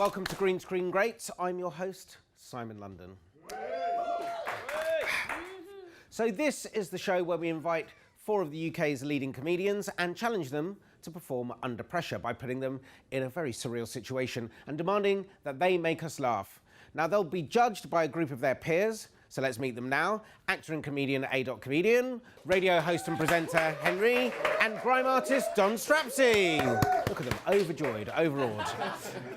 welcome to Green Screen Greats. I'm your host, Simon London. So this is the show where we invite 4 of the UK's leading comedians and challenge them to perform under pressure by putting them in a very surreal situation and demanding that they make us laugh. Now, they'll be judged by a group of their peers, so let's meet them now. Actor and comedian A. Comedian, radio host and presenter Henry, and grime artist Don Strapsy. Look at them, overjoyed, overawed.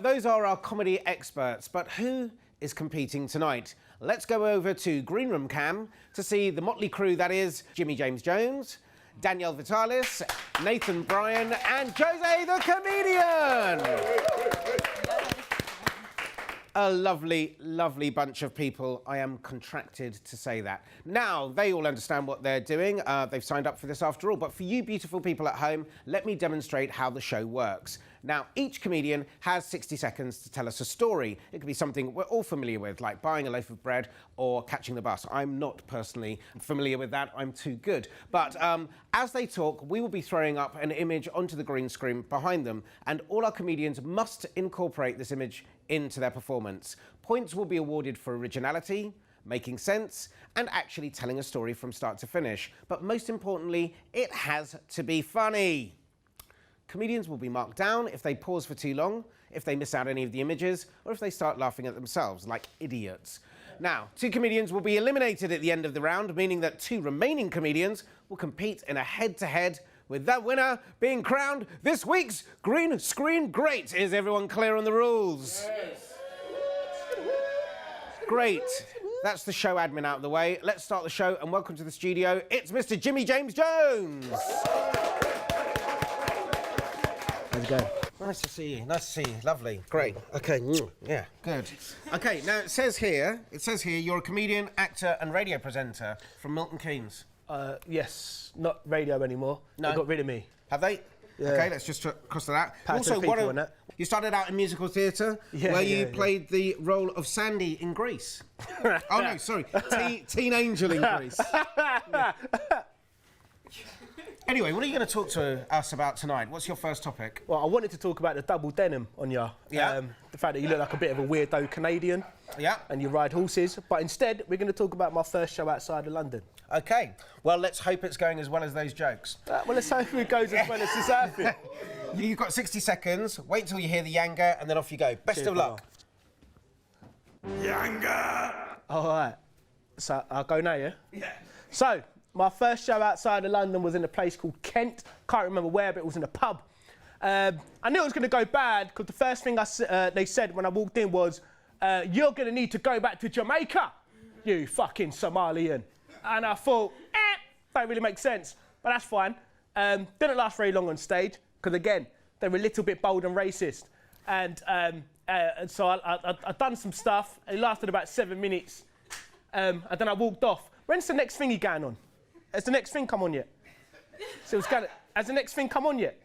Those are our comedy experts, but who is competing tonight? Let's go over to Green Room Cam to see the motley crew that is Jimmy James Jones, Danielle Vitalis, Nathan Bryan, and Jose the Comedian. A lovely, lovely bunch of people. I am contracted to say that. Now, they all understand what they're doing. They've signed up for this after all. But for you beautiful people at home, let me demonstrate how the show works. Now, each comedian has 60 seconds to tell us a story. It could be something we're all familiar with, like buying a loaf of bread or catching the bus. I'm not personally familiar with that. I'm too good. But as they talk, we will be throwing up an image onto the green screen behind them, and all our comedians must incorporate this image into their performance. Points will be awarded for originality, making sense, and actually telling a story from start to finish. But most importantly, it has to be funny. Comedians will be marked down if they pause for too long, if they miss out any of the images, or if they start laughing at themselves like idiots. Now, 2 comedians will be eliminated at the end of the round, meaning that 2 remaining comedians will compete in a head-to-head, with that winner being crowned this week's Green Screen Great. Is everyone clear on the rules? Yes. Great. That's the show admin out of the way. Let's start the show and welcome to the studio. It's Mr. Jimmy James Jones. How's it going? Nice to see you. Nice to see you. Lovely. Great. Okay. Yeah. Good. Okay. Now it says here you're a comedian, actor, and radio presenter from Milton Keynes. Yes, not radio anymore. No. They got rid of me. Have they? Yeah. Okay, let's just cross to that. Also, you started out in musical theatre, where you played the role of Sandy in Grease. Oh no, sorry, Teen Angel in Grease. Anyway, what are you going to talk to us about tonight? What's your first topic? Well, I wanted to talk about the double denim on you. Yeah. The fact that you look like a bit of a weirdo Canadian. Yeah. And you ride horses. But instead, we're going to talk about my first show outside of London. OK. Well, let's hope it's going as well as those jokes. Well, let's hope it goes as well as this outfit. You've got 60 seconds. Wait till you hear the Yanga, and then off you go. Best of luck. Yanga! All right. So, I'll go now, yeah? Yeah. So, my first show outside of London was in a place called Kent. Can't remember where, but it was in a pub. I knew it was going to go bad because the first thing they said when I walked in was, you're going to need to go back to Jamaica, you fucking Somalian. And I thought, don't really make sense, but that's fine. Didn't last very long on stage because, again, they were a little bit bold and racist. And so I done some stuff. It lasted about 7 minutes. And then I walked off. When's the next thingy going on? Has the next thing come on yet? So has the next thing come on yet?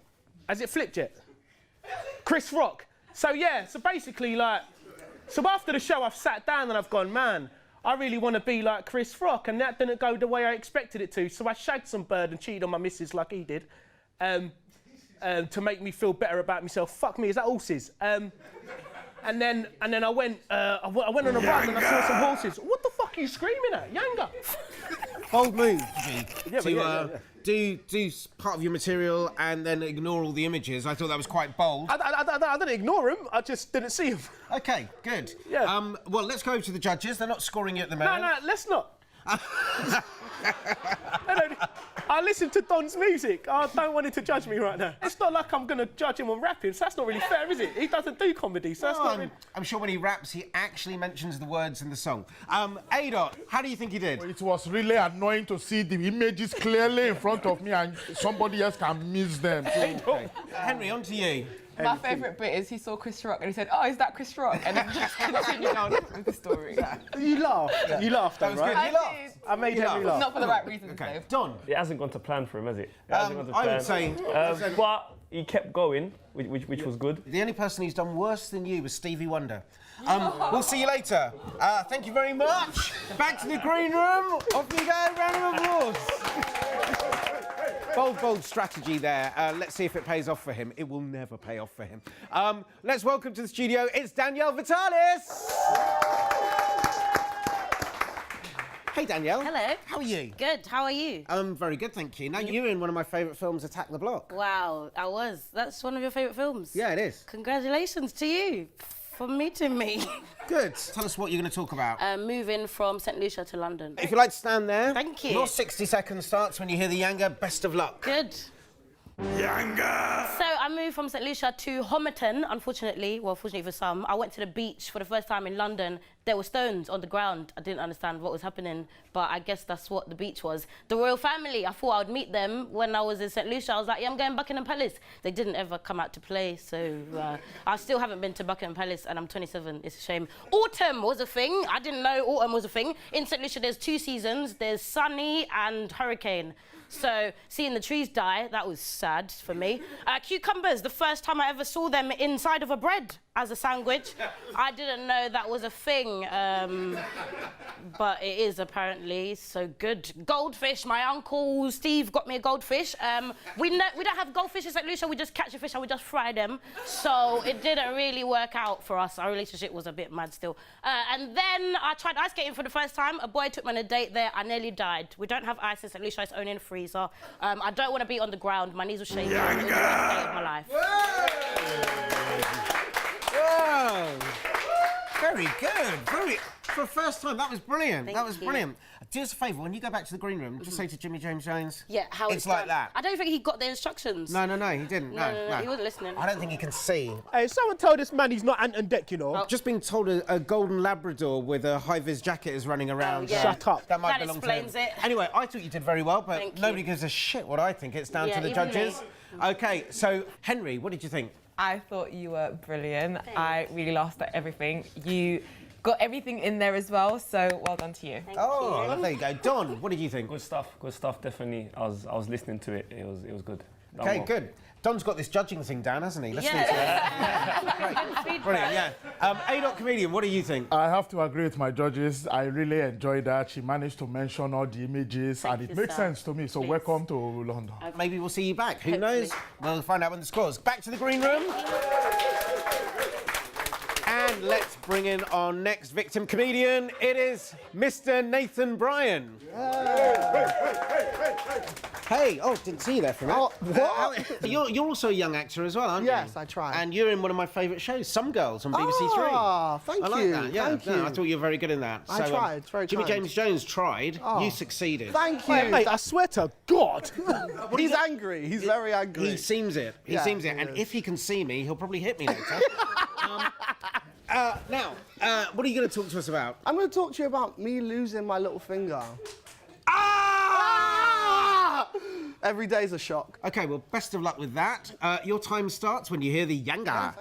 Has it flipped yet? Chris Rock. So yeah, so basically so after the show I've sat down and I've gone, man, I really want to be like Chris Rock, and that didn't go the way I expected it to. So I shagged some bird and cheated on my missus like he did, to make me feel better about myself. Fuck me, is that horses? And then I went on a run and I saw some horses. What the fuck are you screaming at? Yanga! Bold move, do part of your material and then ignore all the images. I thought that was quite bold. I didn't ignore him, I just didn't see him. OK, good. Yeah. Well, let's go to the judges. They're not scoring you at the moment. No, let's not. I listen to Don's music. I don't want him to judge me right now. It's not like I'm going to judge him on rapping, so that's not really fair, is it? He doesn't do comedy, so that's not really... I'm sure when he raps, he actually mentions the words in the song. A. How do you think he did? It was really annoying to see the images clearly in front of me and somebody else can miss them. So, okay. Henry, on to you. My favourite bit is he saw Chris Rock and he said, "Oh, is that Chris Rock?" And then just continued on with the story. You laughed. Yeah. You laughed, though, right? Good. You laughed. I made Henry laugh. Not for the right reasons, okay. though. Don. It hasn't gone to plan for him, has it? I would say. But he kept going, which was good. The only person who's done worse than you was Stevie Wonder. We'll see you later. Thank you very much. Back to the green room. Off you go. Round of applause. bold strategy there. Let's see if it pays off for him. It will never pay off for him. Let's welcome to the studio, it's Danielle Vitalis. Hey, Danielle. Hello. How are you? Good. How are you? I'm very good, thank you. Now, you're in one of my favourite films, Attack the Block. Wow, I was. That's one of your favourite films? Yeah, it is. Congratulations to you for meeting me. Good. Tell us what you're going to talk about. Moving from St. Lucia to London. If you'd like to stand there. Thank you. Your 60 seconds starts when you hear the Yanga. Best of luck. Good. Yanga! So I moved from St. Lucia to Homerton, unfortunately. Well, fortunately for some. I went to the beach for the first time in London. There were stones on the ground. I didn't understand what was happening, but I guess that's what the beach was. The royal family, I thought I would meet them when I was in St. Lucia. I was like, yeah, I'm going to Buckingham Palace. They didn't ever come out to play, so I still haven't been to Buckingham Palace, and I'm 27. It's a shame. Autumn was a thing. I didn't know autumn was a thing. In St. Lucia, there's 2 seasons. There's sunny and hurricane. So seeing the trees die, that was sad for me. Cucumbers, the first time I ever saw them inside of a bread as a sandwich. I didn't know that was a thing, but it is apparently, so good. Goldfish, my uncle Steve got me a goldfish. We don't have goldfish in St. Lucia, we just catch a fish and we just fry them. So it didn't really work out for us. Our relationship was a bit mad still. And then I tried ice skating for the first time. A boy took me on a date there, I nearly died. We don't have ice in St. Lucia, it's only in a freezer. I don't want to be on the ground, my knees were shaking. It was the worst day of my life. Whoa! Very good. For the first time, that was brilliant. Thank that was you. brilliant. Do us a favour, when you go back to the green room, just say to Jimmy James Jones. Yeah, how it's like done. that. I don't think he got the instructions. No, he didn't. No, He wasn't listening. I don't think he can see. Hey, someone told this man he's not Anton Deck, you know. Oh. Just being told a golden Labrador with a high-vis jacket is running around. yeah. Shut up. That might That belong to him. explains it. Anyway, I thought you did very well, but Thank you. nobody gives a shit what I think. It's down to the even judges. me. Okay, so Henry, what did you think? I thought you were brilliant. I really laughed at everything. You got everything in there as well, so well done to you. Oh, there you go. Don, what did you think? Good stuff, definitely. I was listening to it, it was good. Done Okay, well. good. Don's got this judging thing down, hasn't he? Listen Yeah. to it. Good Brilliant, feedback. yeah. A. Comedian, what do you think? I have to agree with my judges. I really enjoyed that. She managed to mention all the images, and it you, makes sir. sense to me. So Thanks. welcome to London. Maybe we'll see you back. Who Hopefully. knows? We'll find out when the scores. Back to the green room. And let's bring in our next victim comedian. It is Mr. Nathan Bryan. Hey, didn't see you there for a minute. Oh, what? You're also a young actor as well, aren't you? Yes, I try. And you're in one of my favourite shows, Some Girls, on BBC Three. Ah, thank I like you, that. Yeah, thank no, you. I thought you were very good in that. I tried, it's very Jimmy kind. James Jones tried. Oh. You succeeded. Thank you. Hey, mate, I swear to God. He's angry. He's very angry. He seems it. He Yeah, seems it. he And is. if he can see me, he'll probably hit me later. Now, what are you going to talk to us about? I'm going to talk to you about me losing my little finger. Ah! Every day's a shock. Okay, well, best of luck with that. Your time starts when you hear the Yanga.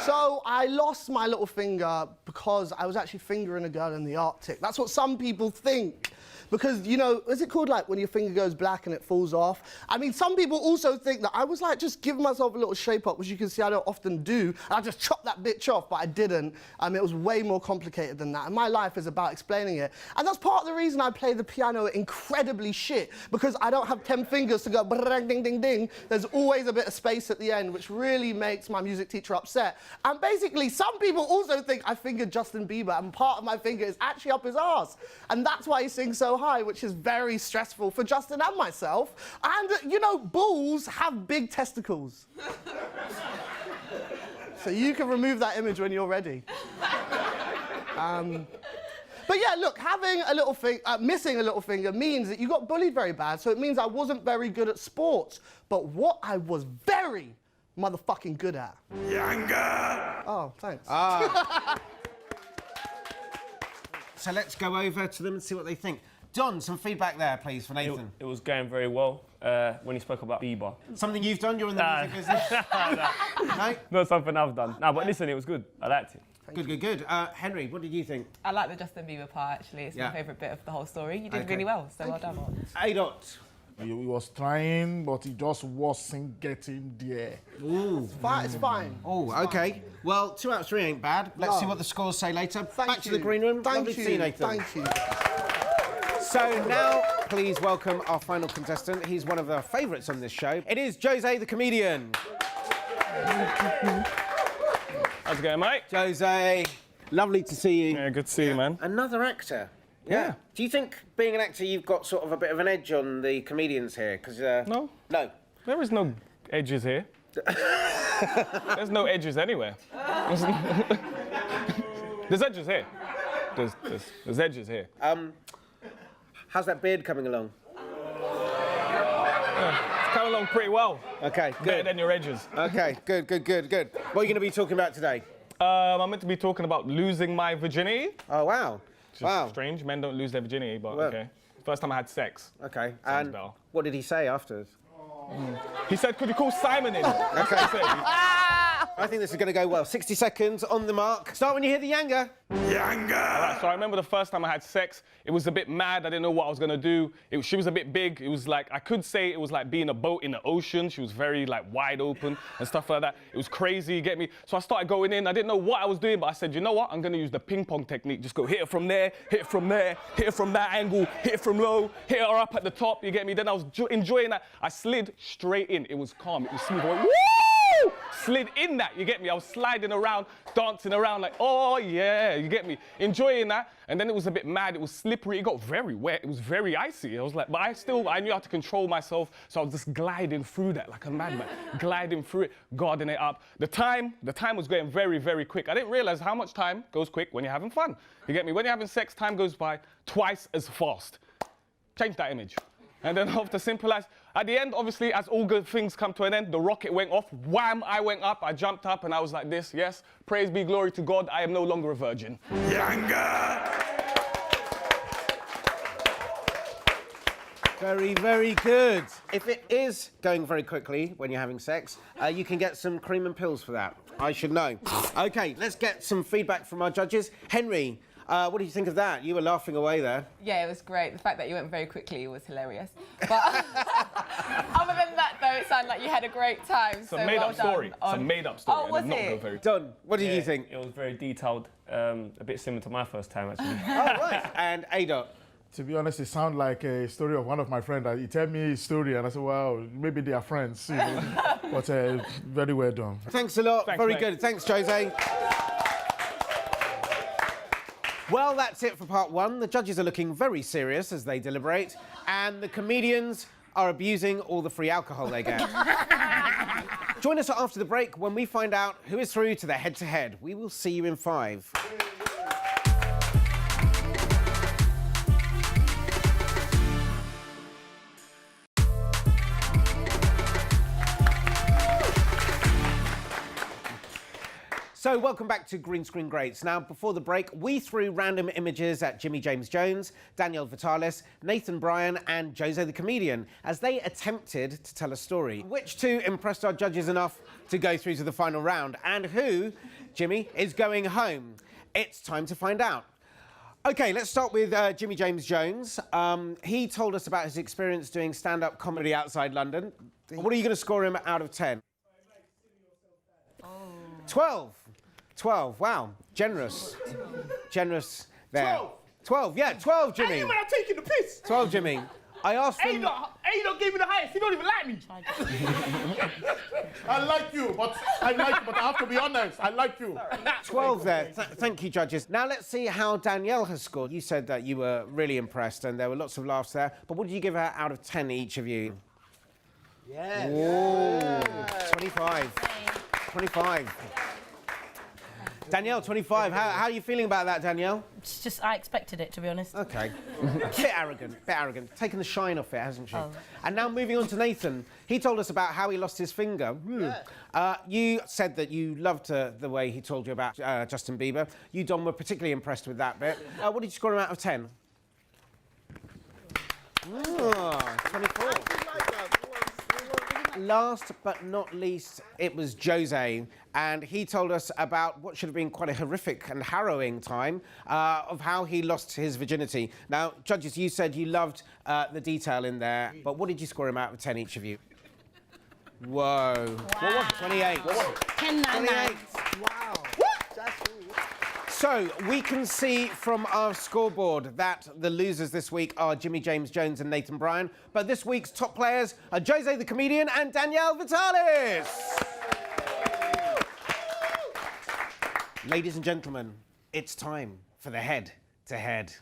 So I lost my little finger because I was actually fingering a girl in the Arctic. That's what some people think. Because, you know, is it called like when your finger goes black and it falls off? I mean, some people also think that I was like just giving myself a little shape up, which you can see I don't often do. And I just chopped that bitch off, but I didn't. It was way more complicated than that. And my life is about explaining it. And that's part of the reason I play the piano incredibly shit, because I don't have 10 fingers to go ding, ding, ding, ding. There's always a bit of space at the end, which really makes my music teacher upset. And basically, some people also think I fingered Justin Bieber, and part of my finger is actually up his arse. And that's why he sings so high, which is very stressful for Justin and myself. And, you know, bulls have big testicles. So you can remove that image when you're ready. But yeah, look, having a little missing a little finger means that you got bullied very bad, so it means I wasn't very good at sports. But what I was very motherfucking good at. Yanga! Oh, thanks. So let's go over to them and see what they think. Don, some feedback there, please, for Nathan. It was going very well when he spoke about Bieber. Something you've done? You're in the music business? No? Not something I've done. No, but listen, it was good. I liked it. Good. Henry, what did you think? I like the Justin Bieber part, actually. It's Yeah. my favourite bit of the whole story. You did Okay. really well, so well done. A. He was trying, but he just wasn't getting there. It's fine. Oh, okay. Well, 2 out of 3 ain't bad. Let's see what the scores say later. Thank Back to you. the green room. Thank Lovely you. to see you, Nathan. Thank you. So now, please welcome our final contestant. He's one of the favourites on this show. It is Jose the comedian. How's it going, mate? Jose, lovely to see you. Yeah, good to see you, man. Another actor. Yeah. Do you think, being an actor, you've got sort of a bit of an edge on the comedians here? No. No. There is no edges here. There's no edges anywhere. There's edges here. There's edges here. How's that beard coming along? It's coming along pretty well. Okay, Better good. than your edges. Okay, good. What are you going to be talking about today? I'm meant to be talking about losing my virginity. Oh, wow. Which is strange. Men don't lose their virginity, but Well. okay. First time I had sex. Okay, Sounds and better. what did he say afterwards? He said, could you call Simon in? That's what he said. I think this is going to go well. 60 seconds on the mark. Start when you hear the Yanga. Right, so I remember the first time I had sex, it was a bit mad. I didn't know what I was gonna do. She was a bit big. It was like, I could say it was like being a boat in the ocean. She was very like wide open and stuff like that. It was crazy, you get me? So I started going in. I didn't know what I was doing, but I said, you know what? I'm gonna use the ping pong technique. Just go hit it from there, hit it from there, hit it from that angle, hit it from low, hit her up at the top, you get me? Then I was enjoying that. I slid straight in. It was calm, it was smooth. I went, woo! Slid in that, you get me? I was sliding around, dancing around like, oh yeah, you get me? Enjoying that. And then it was a bit mad, it was slippery, it got very wet, it was very icy. I was like, but I knew how to control myself, so I was just gliding through that like a madman, gliding through it, guarding it up. The time was going very, very quick. I didn't realize how much time goes quick when you're having fun. You get me? When you're having sex, time goes by twice as fast. Change that image. And then after simple as, at the end, obviously, as all good things come to an end, the rocket went off, wham, I went up, I jumped up, and I was like this, yes, praise be, glory to God, I am no longer a virgin. Yanga! Very, very good. If it is going very quickly when you're having sex, you can get some cream and pills for that. I should know. Okay, let's get some feedback from our judges. Henry, what do you think of that? You were laughing away there. Yeah, it was great. The fact that you went very quickly was hilarious. But other than that, though, it sounded like you had a great time. It's a made-up story. It's a made-up story. Oh, was Not go it? very... Don, what did you think? It was very detailed, a bit similar to my first time, actually. Oh, right. And Adot. To be honest, it sounds like a story of one of my friends. He told me his story, and I said, well, maybe they are friends. You know? But very well done. Thanks a lot. Thanks, very mate. good. Thanks, Jose. Well, that's it for part one. The judges are looking very serious as they deliberate, and the comedians are abusing all the free alcohol they get. Join us after the break when we find out who is through to the head-to-head. We will see you in 5. So welcome back to Green Screen Greats. Now, before the break, we threw random images at Jimmy James Jones, Danielle Vitalis, Nathan Bryan and Jose the Comedian as they attempted to tell a story. Which two impressed our judges enough to go through to the final round? And who, Jimmy, is going home? It's time to find out. OK, let's start with Jimmy James Jones. He told us about his experience doing stand-up comedy outside London. What are you going to score him out of 10? 12. 12, wow, generous. Generous there. 12, yeah, 12, Jimmy. Hey, man, I'm taking the piss. 12, Jimmy. I asked him... Adot gave me the highest. He don't even like me. I like you, but I have to be honest. I like you. 12 there. Thank you, judges. Now let's see how Danielle has scored. You said that you were really impressed and there were lots of laughs there. But what did you give her out of 10, each of you? Yeah. Ooh, 25. 25. Danielle, 25. How are you feeling about that, Danielle? It's just, I expected it, to be honest. OK. Bit arrogant. Taking the shine off it, hasn't she? Oh. And now moving on to Nathan. He told us about how he lost his finger. You said that you loved the way he told you about Justin Bieber. You, Don, were particularly impressed with that bit. What did you score him out of 10? 24. Last but not least, it was Jose, and he told us about what should have been quite a horrific and harrowing time of how he lost his virginity. Now, judges, you said you loved the detail in there, but what did you score him out of 10, each of you? Whoa. Wow. What was it? 28. What was it? 10, 9, 9. 28. Wow. That's really... So we can see from our scoreboard that the losers this week are Jimmy James Jones and Nathan Bryan, but this week's top players are Jose the comedian and Danielle Vitalis. Ladies and gentlemen, it's time for the head-to-head.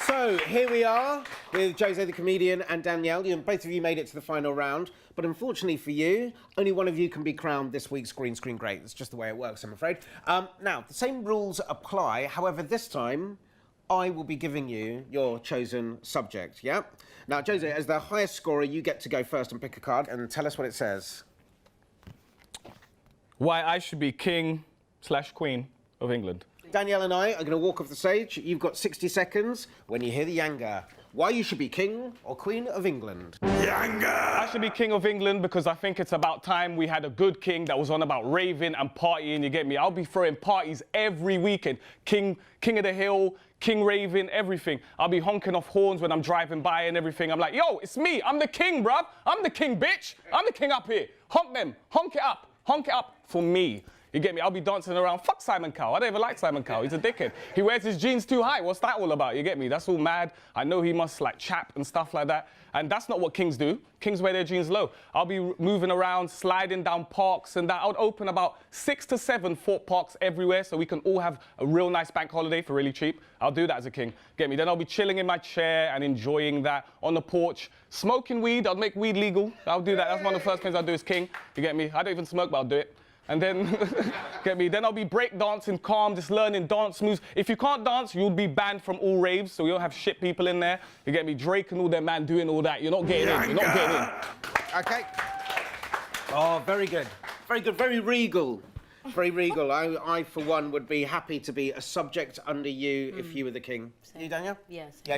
So here we are with Jose the comedian and Danielle. Both of you made it to the final round, but unfortunately for you, only one of you can be crowned this week's Green Screen Great. That's just the way it works, I'm afraid. Now, the same rules apply. However, this time, I will be giving you your chosen subject, yeah? Now, Jose, as the highest scorer, you get to go first and pick a card and tell us what it says. Why I should be king/queen of England. Danielle and I are going to walk off the stage. You've got 60 seconds when you hear the Yanga. Why you should be king or queen of England? Yanga! I should be king of England because I think it's about time we had a good king that was on about raving and partying, you get me? I'll be throwing parties every weekend. King of the hill, king raving, everything. I'll be honking off horns when I'm driving by and everything. I'm like, yo, it's me. I'm the king, bruv. I'm the king, bitch. I'm the king up here. Honk them. Honk it up for me. You get me? I'll be dancing around. Fuck Simon Cowell. I don't even like Simon Cowell. He's a dickhead. He wears his jeans too high. What's that all about? You get me? That's all mad. I know he must like chap and stuff like that. And that's not what kings do. Kings wear their jeans low. I'll be moving around, sliding down parks and that. I would open about 6 to 7 Fort Parks everywhere so we can all have a real nice bank holiday for really cheap. I'll do that as a king. Get me? Then I'll be chilling in my chair and enjoying that on the porch. Smoking weed. I'll make weed legal. I'll do that. That's one of the first things I'll do as king. You get me? I don't even smoke, but I'll do it. And then, get me, then I'll be break dancing calm, just learning dance moves. If you can't dance, you'll be banned from all raves, so you'll have shit people in there. You get me, Drake and all their man doing all that. You're not getting in, you're not getting in. Okay. Oh, very good. Very good, very regal. Very regal. I, for one, would be happy to be a subject under you if you were the king. Same. You, Danielle? Yes. Yeah.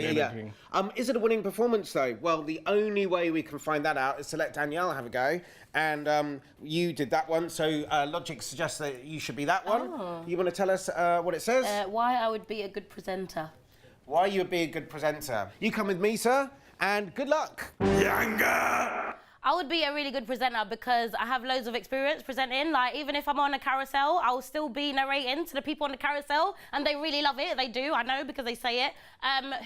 Is it a winning performance, though? Well, the only way we can find that out is to let Danielle have a go. And you did that one, so logic suggests that you should be that one. Oh. You want to tell us what it says? Why I would be a good presenter. Why you would be a good presenter. You come with me, sir, and good luck. Yanga! I would be a really good presenter because I have loads of experience presenting. Like, even if I'm on a carousel, I'll still be narrating to the people on the carousel, and they really love it. They do, I know, because they say it.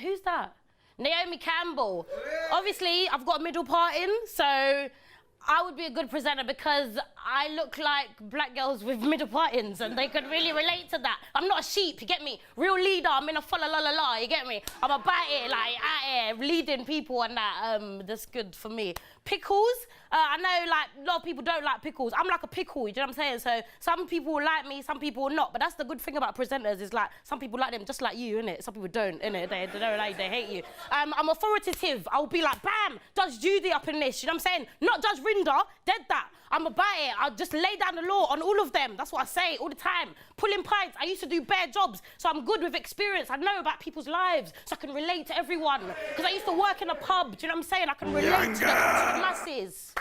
Who's that? Naomi Campbell. Obviously, I've got a middle part in, so I would be a good presenter because I look like black girls with middle part-ins and they could really relate to that. I'm not a sheep, you get me? Real leader, I'm in a la, you get me? I'm about it, like, out here, leading people and that. That's good for me. Pickles, I know, like, a lot of people don't like pickles. I'm like a pickle, you know what I'm saying? So some people will like me, some people will not. But that's the good thing about presenters is, like, some people like them just like you, innit? Some people don't, innit? They don't like you, they hate you. I'm authoritative. I'll be like, bam, Judge Judy up in this, you know what I'm saying? Not Judge Rinder, dead that. I'm about it. I'll just lay down the law on all of them. That's what I say all the time. Pulling pints. I used to do bare jobs, so I'm good with experience. I know about people's lives, so I can relate to everyone. Because I used to work in a pub, do you know what I'm saying? I can relate to the masses.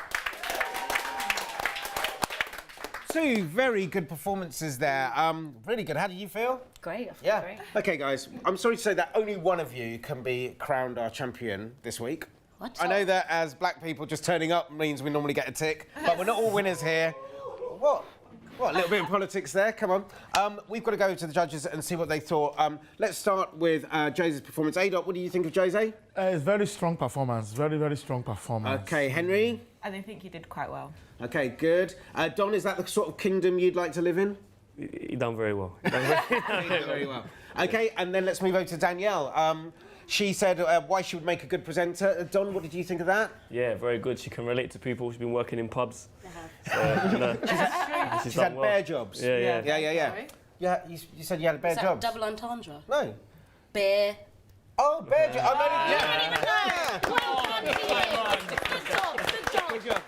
Two very good performances there. Really good. How did you feel? Great, I feel great. Okay, guys, I'm sorry to say that only one of you can be crowned our champion this week. What? I know that as black people, just turning up means we normally get a tick, but we're not all winners here. What? What, a little bit of politics there, come on. We've got to go to the judges and see what they thought. Let's start with Jose's performance. Adot, what do you think of Jose? It's very strong performance, very, very strong performance. Okay, Henry? I think you did quite well. Okay, good. Don, is that the sort of kingdom you'd like to live in? You done very well. Very well. Okay, and then let's move over to Danielle. She said why she would make a good presenter. Don, what did you think of that? Yeah, very good. She can relate to people. She's been working in pubs. She's had well. bear jobs. Yeah. Sorry? Yeah, you said you had a bear Is that job. double entendre? No. Bear. Oh, bear job. Good job.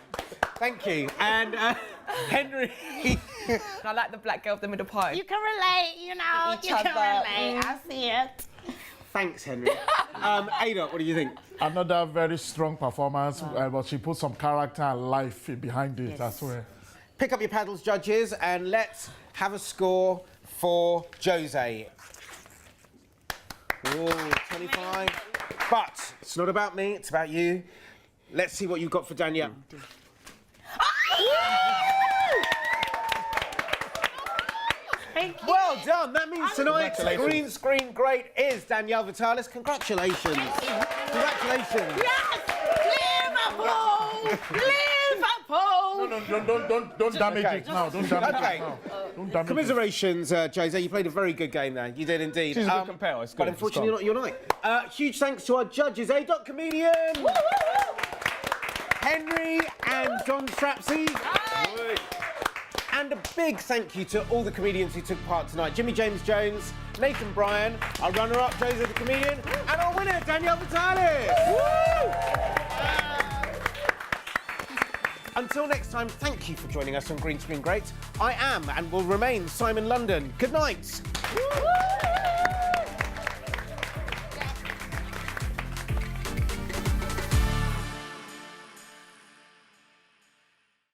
Thank you. And Henry. I like the black girl with the middle part. You can relate, you know. Each you can other. relate. I see it. Thanks, Henry. Adot, what do you think? Another very strong performance, but she put some character and life behind it as well. Pick up your paddles, judges, and let's have a score for Jose. Ooh, 25. But it's not about me, it's about you. Let's see what you've got for Danielle. Thank you. Well done. That means tonight's Congratulations. green screen great is Danielle Vitalis. Congratulations. Congratulations. Yes! Liverpool! Liverpool! Don't damage Okay. it now. Don't damage Okay. it now. Don't damage it. Commiserations, Jose. You played a very good game there. You did indeed. She's a good compare. It's good. But It's unfortunately, gone. not your night. Huge thanks to our judges, Comedian, Henry and John Strapsey. And a big thank you to all the comedians who took part tonight. Jimmy James Jones, Nathan Bryan, our runner-up, Jose the Comedian, and our winner, Danielle Vitalis. Until next time, thank you for joining us on Green Screen Great. I am and will remain Simon London. Good night.